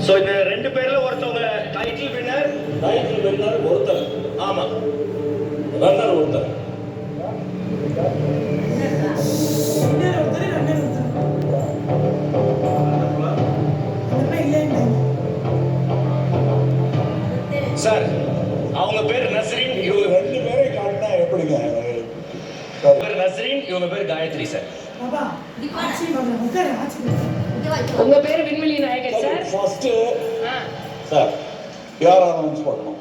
So இந்த ரெண்டு பேர்ல ஒருத்தவங்க டைட்டில் வின்னர் ஒருத்தர். ஆமா, ரன்னர் ஒருத்தர். சார் அவங்க பேர் நஸ்ரீன். இவங்க ரெண்டு பேரை காட்டினா எப்படிங்க? பேர் நஸ்ரீன், இவங்க பேர் காயத்ரி சார். உங்க பேர் விண்வெளி நாயகன் சார். ஃபர்ஸ்ட் சார் யார் அனௌன்ஸ் பண்ணணும்?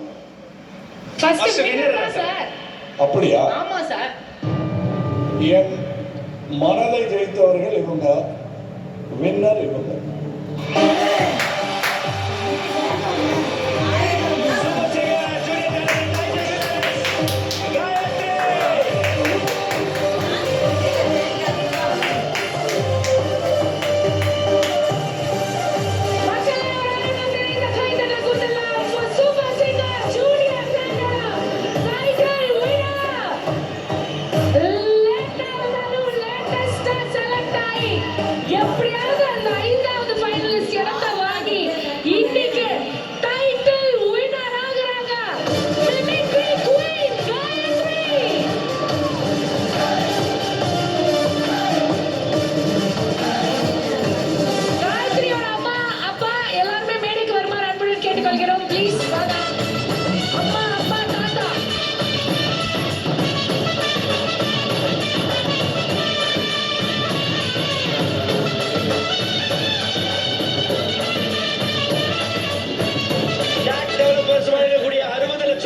ஃபர்ஸ்ட் வின்னர் தான் சார். அப்படியா? ஆமா சார். என் மனதை ஜெயித்தவர்கள் இவங்க, வின்னர் இவங்க.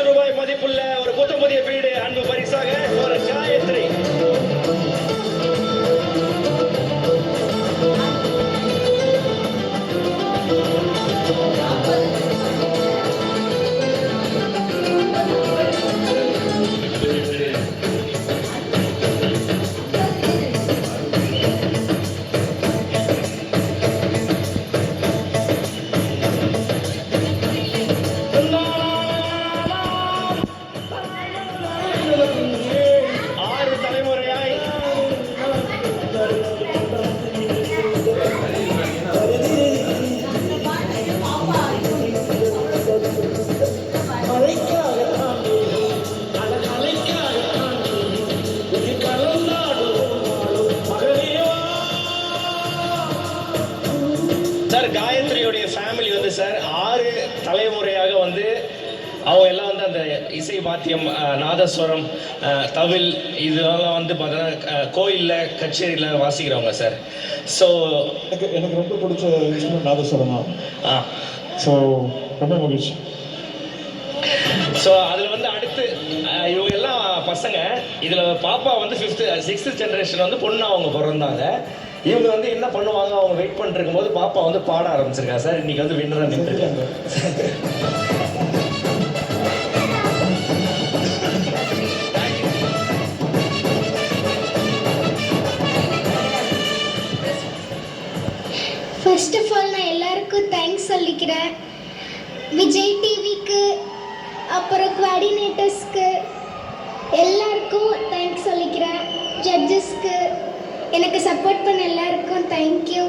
ரூபாய் மதிப்புள்ள ஒரு புதிய வீடு அன்பு பரிசாக ஒரு காயத்ரி. சார் காயத்ரியோடைய ஃபேமிலி வந்து சார் 6 தலைமுறையாக வந்து அவங்க எல்லாம் வந்து அந்த இசை வாத்தியம், நாதஸ்வரம், தவில் இதெல்லாம் வந்து பார்த்தீங்கன்னா கோயிலில் கச்சேரியில் வாசிக்கிறவங்க சார். ஸோ எனக்கு ரொம்ப பிடிச்ச இன்ஸ்ட்ருமெண்ட் நாதஸ்வரம் தான். ஸோ ரொம்ப மகிழ்ச்சி. ஸோ அதில் வந்து அடுத்து இவங்க எல்லாம் பசங்க. இதில் பாப்பா வந்து 5th 6th ஜென்ரேஷன் வந்து பொண்ணு அவங்க பிறந்தாங்க. இவங்க வந்து என்ன பண்ணுவாங்க, அவங்க வெயிட் பண்ணிட்டு இருக்கும்போது பாப்பா வந்து பாட ஆரம்பிச்சிருக்காங்க சார். இன்னைக்கு வந்து வின்னராக நின்றுருக்காங்க. ஃபர்ஸ்ட் ஆஃப் ஆல் நான் எல்லாருக்கும் தேங்க்ஸ் சொல்லிக்கிறேன். விஜய் டிவிக்கு, அப்புறம் கோஆர்டினேட்டர்ஸ்க்கு எல்லாருக்கும் தேங்க்ஸ் சொல்லிக்கிறேன். ஜட்ஜஸ்க்கு, எனக்கு சப்போர்ட் பண்ண எல்லாருக்கும் தேங்க்யூ.